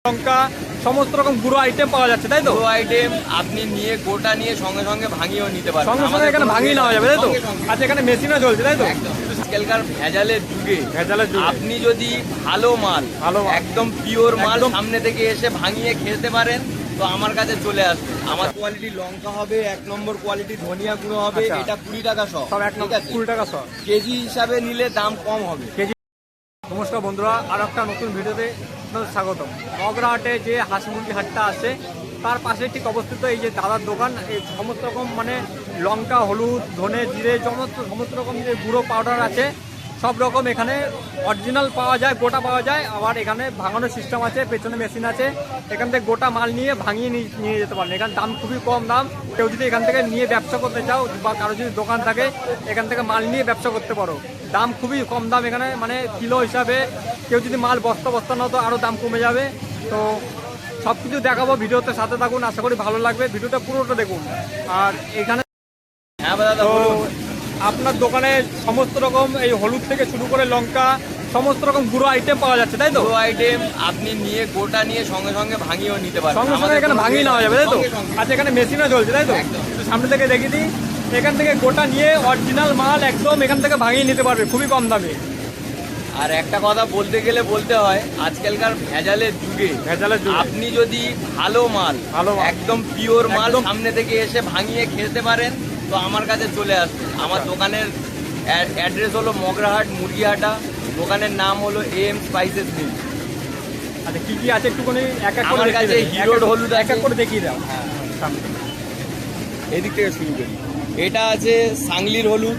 লঙ্কা সমস্ত রকম গুঁড়ো আইটেম পাওয়া যাচ্ছে, তাই তো? পুরো আইটেম আপনি নিয়ে গোটা নিয়ে সঙ্গে সঙ্গে ভাঙিয়েও নিতে পারবেন। সঙ্গে সঙ্গে এখানে ভাঙিয়ে নেওয়া যাবে, তাই তো? আচ্ছা, এখানে মেশিনও চলছে, তাই তো? আজকালকার ভেজালের যুগে যুগে আপনি যদি ভালো মাল একদম পিওর মাল সামনে থেকে এসে ভাঙিয়ে খেতে পারেন তো আমার কাছে চলে আসবে। আমার কোয়ালিটি লঙ্কা হবে, 1 নম্বর কোয়ালিটি ধনিয়া গুঁড়ো হবে, এটা 20 টাকা সব। সব 20 টাকা সব। কেজি হিসাবে নিলে দাম কম হবে। নমস্কার বন্ধুরা, আর একটা নতুন ভিডিওতে আপনাদের স্বাগতম। মগরাহাটে যে হাঁস মুরগি হাটটা আছে তার পাশে ঠিক অবস্থিত এই যে দাদার দোকান। এই সমস্ত রকম মানে লঙ্কা, হলুদ, ধনে, জিরে, সমস্ত রকম যে গুঁড়ো পাউডার আছে সব রকম এখানে অরিজিনাল পাওয়া যায়, গোটা পাওয়া যায়। আবার এখানে ভাঙানোর সিস্টেম আছে, পেছনে মেশিন আছে। এখান থেকে গোটা মাল নিয়ে ভাঙিয়ে নিয়ে যেতে পারেন। এখানে দাম খুবই কম দাম। কেউ যদি এখান থেকে নিয়ে ব্যবসা করতে চাও বা কারো যদি দোকান থাকে এখান থেকে মাল নিয়ে ব্যবসা করতে পারো। দাম খুবই কম দাম এখানে, মানে কিলো হিসাবে। কেউ যদি মাল বস্তা নাও তো আরও দাম কমে যাবে। তো সব কিছু দেখাবো, ভিডিওতে সাথে থাকুন, আশা করি ভালো লাগবে। ভিডিওটা পুরোটা দেখুন। আর এখানে আপনার দোকানে সমস্ত রকম এই হলুদ থেকে শুরু করে লঙ্কা সমস্ত রকম গুঁড়ো আইটেম পাওয়া যাচ্ছে, তাই তো? গুঁড়ো আইটেম আপনি নিয়ে গোটা নিয়ে সঙ্গে সঙ্গে ভাঙিয়েও নিতে পারবেন। সঙ্গে সঙ্গে এখানে ভাঙিয়ে নেওয়া যাবে, তাই তো? আচ্ছা, এখানে মেশিনও চলছে, তাই তো? একটু সামনে থেকে দেখিয়ে দিই। এখান থেকে গোটা নিয়ে অরিজিনাল মাল একদম এখান থেকে ভাঙিয়ে নিতে পারবে খুবই কম দামে। আর একটা কথা বলতে গেলে বলতে হয়, আজকালকার ভেজালের যুগে আপনি যদি ভালো মাল একদম পিওর মাল সামনে থেকে এসে ভাঙিয়ে খেতে পারেন তো আমার কাছে চলে আসবে। আমার দোকানের অ্যাড্রেস হলো মগরাহাট মুরগিহাটা, দোকানের নাম হলো AM স্পাইসেস মিল। আচ্ছা, কি কি আছে একটুখানি এক এক আমার কাছে হিরোড হলুদ এক এক করে দেখিয়ে দাও। এদিক থেকে শুরু করি। এটা আছে সাংলির হলুদ,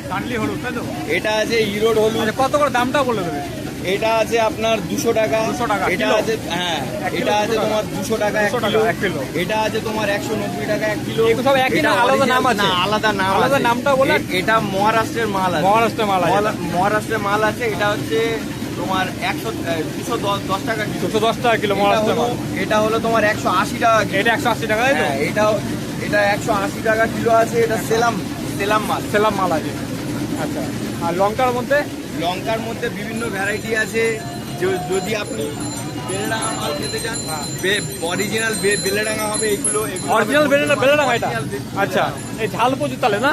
তাই তো? এটা আছে হিরোড হলুদ। কত করে দামটা বলে দেবে? এটা আছে আপনার 200 টাকা। এটা আছে, হ্যাঁ, এটা আছে তোমার 200 টাকা 1 কিলো। এটা আছে তোমার 190 টাকা 1 কিলো। এগুলো সব একই না আলাদা নাম আছে? আলাদা নাম, আলাদা নামটা বলে। এটা মহারাষ্ট্রের মাল আছে। মহারাষ্ট্রের মাল আছে। এটা হচ্ছে তোমার 210 টাকা কিলো। 210 টাকা কিলো মহারাষ্ট্রের মাল। এটা হলো তোমার 180 টাকা কিলো। এটা 180 টাকা, তাই তো? এটা 180 টাকা কিলো আছে। এটা সেলাম মাল আছে। আচ্ছা, আর লঙ্কার মধ্যে বিভিন্ন ভ্যারাইটি আছে। যদি আপনি বেলেডাঙ্গা মাল খেতে চান, অরিজিনাল বেলেডাঙ্গা হবে এইগুলো। অরিজিনাল বেলেডাঙ্গা এটা? আচ্ছা, এই ঝাল প্রচুর তাহলে না?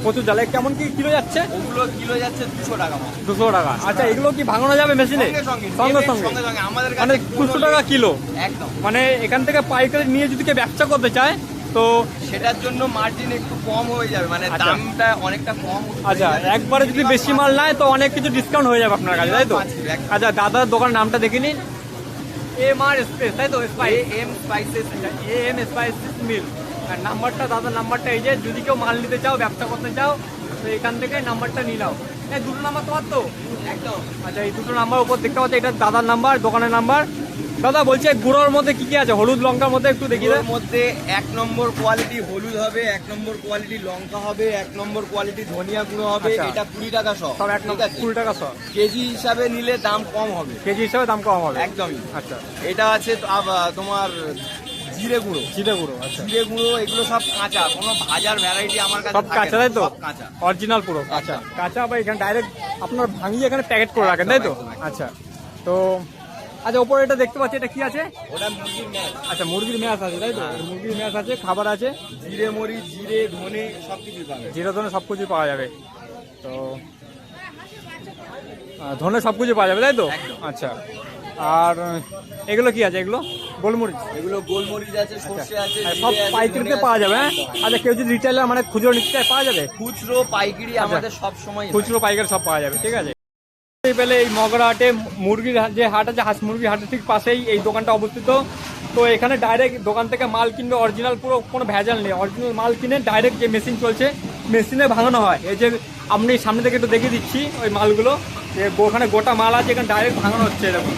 প্রচুর ঝাল। কেমন কি কিলো যাচ্ছে? ওগুলো কিলো যাচ্ছে 200 টাকা। 200 টাকা। আচ্ছা, এগুলো কি ভাঙানো যাবে মেশিনে? সঙ্গে আমাদের মানে 200 টাকা কিলো একদম। মানে এখান থেকে পাইকারি নিয়ে যদি কেউ ব্যবসা করতে চায় তো সেটার জন্য মার্জিন একটু কম হয়ে যাবে, মানে দামটা অনেকটা কম। আচ্ছা, একবারে যদি বেশি মাল নেয় তো অনেক কিছু ডিসকাউন্ট হয়ে যাবে আপনার কাছে, তাই তো? আচ্ছা, দাদার দোকানের নামটা দেখে নিন। MR স্পেস, তাই তো? AM স্পাইসেস মিল। আর দাদার নাম্বারটা এই যে, যদি কেউ মাল নিতে চাও, ব্যবসা করতে চাও তো এখান থেকে নাম্বারটা নিয়ে নাও। এই দুটো নাম্বার তোমার তো? একদম। আচ্ছা, এই দুটো নাম্বার উপর দেখতে পাচ্ছি, এটা দাদার নাম্বার, দোকানের নাম্বার। দাদা বলছে গুঁড়োর মধ্যে কি কি আছে? হলুদ লঙ্কার মধ্যে একটু দেখিয়ে দেয়। মধ্যে 1 নম্বর কোয়ালিটি হলুদ হবে, 1 নম্বর কোয়ালিটি লঙ্কা হবে, 1 নম্বর কোয়ালিটি ধনিয়া গুঁড়ো হবে। এটা 20 টাকা সব। 20 টাকা সব। কেজি হিসাবে নিলে দাম কম হবে। কেজি হিসাবে দাম কম হবে একদমই। আচ্ছা, এটা আছে তোমার জিরে গুঁড়ো। আচ্ছা, জিরে গুঁড়ো এগুলো সব কাঁচা, কোনো ভাজার ভ্যারাইটি আমার কাছে সব কাঁচা, তাই তো? কাঁচা, অরিজিনাল পুরো কাঁচা বা এখানে ডাইরেক্ট আপনার ভাঙিয়ে এখানে প্যাকেট করে রাখেন, তাই তো? আচ্ছা, তো আচ্ছা, ওপরে এটা দেখতে পাচ্ছি, এটা কি আছে? ওটা মুরগির ম্যাশ। আচ্ছা, মুরগির ম্যাশ আছে, তাই তো? মুরগির ম্যাশ আছে, খাবার আছে, জিরে মরিচ, জিরে ধনে সবকিছু পাবে। জিরে ধনে সবকিছু পাওয়া যাবে। তো ধনে সবকিছু পাওয়া যাবে, তাই তো? আচ্ছা, আর এগুলো কি আছে? এগুলো গোলমরিচ আছে, সর্ষে আছে, সব পাইকারিতে পাওয়া যাবে। হ্যাঁ, আচ্ছা, কেউ যদি রিটেলার মানে খুচরো নিতে চায় পাওয়া যাবে? খুচরো পাইকারি আমাদের সব সময়, খুচরো পাইকারি সব পাওয়া যাবে, ঠিক আছে। পেলে এই মগরাহাটে মুরগির যে হাট আছে, হাঁস মুরগির হাটের ঠিক পাশেই এই দোকানটা অবস্থিত। তো এখানে ডাইরেক্ট দোকান থেকে মাল কিনবে, অরিজিনাল পুরো কোনো ভেজাল নেই। অরিজিনাল মাল কিনে ডাইরেক্ট যে মেশিন চলছে মেশিনে ভাঙানো হয়। এই যে আপনি সামনে থেকে একটু দেখিয়ে দিচ্ছি ওই মালগুলো, যে ওখানে গোটা মাল আছে, এখানে ডাইরেক্ট ভাঙানো হচ্ছে। এরকম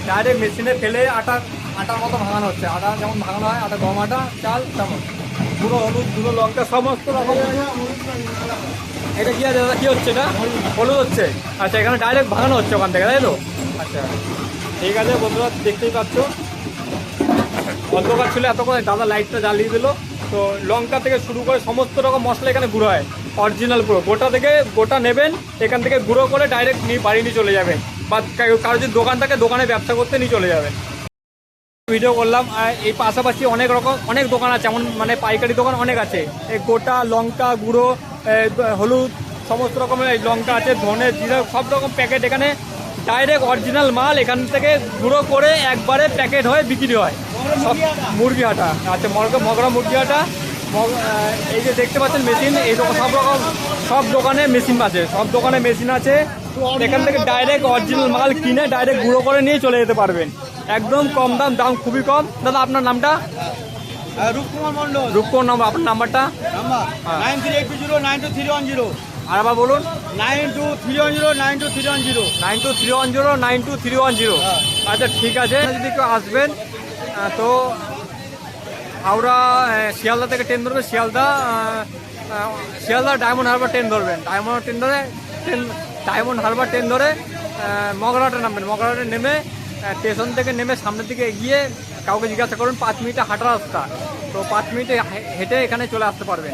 ডাইরেক্ট মেশিনে ফেলে আটার মতো ভাঙানো হচ্ছে। আটা যেমন ভাঙানো হয়, আটা, গম আটা, চাল তেমন। গুঁড়ো হলুদ, গুঁড়ো লঙ্কা সমস্ত রকম। এটা কি আছে দাদা? কি হচ্ছে এটা? হলুদ হচ্ছে। আচ্ছা, এখানে ডাইরেক্ট ভাঙানো হচ্ছে ওখান থেকে, তাই তো? আচ্ছা, ঠিক আছে বন্ধুরা, দেখতেই পাচ্ছ অন্ধকার ছিল এতক্ষণ, দাদা লাইটটা জ্বালিয়ে দিল। তো লঙ্কা থেকে শুরু করে সমস্ত রকম মশলা এখানে গুঁড়ো হয়, অরিজিনাল পুরো। গোটা নেবেন, এখান থেকে গুঁড়ো করে ডাইরেক্ট বাড়ি নিয়ে চলে যাবেন, বা কারো যদি দোকান থাকে দোকানে ব্যবসা করতে নিয়ে চলে যাবেন। ভিডিও করলাম। আর এই পাশাপাশি অনেক দোকান আছে, এমন মানে পাইকারি দোকান অনেক আছে। এই গোটা লঙ্কা গুঁড়ো, হলুদ, সমস্ত রকমের এই লঙ্কা আছে, ধনে জিরা, সব রকম প্যাকেট এখানে ডাইরেক্ট অরিজিনাল মাল এখান থেকে গুঁড়ো করে একবারে প্যাকেট হয়ে বিক্রি হয়। সব মুরগিহাটা, আচ্ছা মগরা মুরগিহাটা। এই যে দেখতে পাচ্ছেন মেশিন, এই সব দোকানে মেশিন আছে, সব দোকানে মেশিন আছে। এখান থেকে ডাইরেক্ট অরিজিনাল মাল কিনে ডাইরেক্ট গুঁড়ো করে নিয়ে চলে যেতে পারবেন, একদম কম দাম খুবই কম। দাদা আপনার নামটা? রূপকুমার মন্ডল। রূপকুমার নাম, আপনার নাম্বারটা? নাম্বার 9380922310। আর আবার বলুন। 9231092310। 9231092310। আচ্ছা ঠিক আছে, যদি কেউ আসবেন তো হাওড়া শিয়ালদা থেকে ট্রেন ধরবে, শিয়ালদা ডায়মন্ড হারবার ট্রেন ধরবেন, ডায়মন্ড হারবার ট্রেন ধরে মগরাহাটে নামবেন। মগরাহাটে নেমে স্টেশন থেকে নেমে সামনের দিকে এগিয়ে কাউকে জিজ্ঞাসা করুন, 5 মিনিটে হাঁটা রাস্তা, তো 5 মিনিটে হেঁটে এখানে চলে আসতে পারবেন।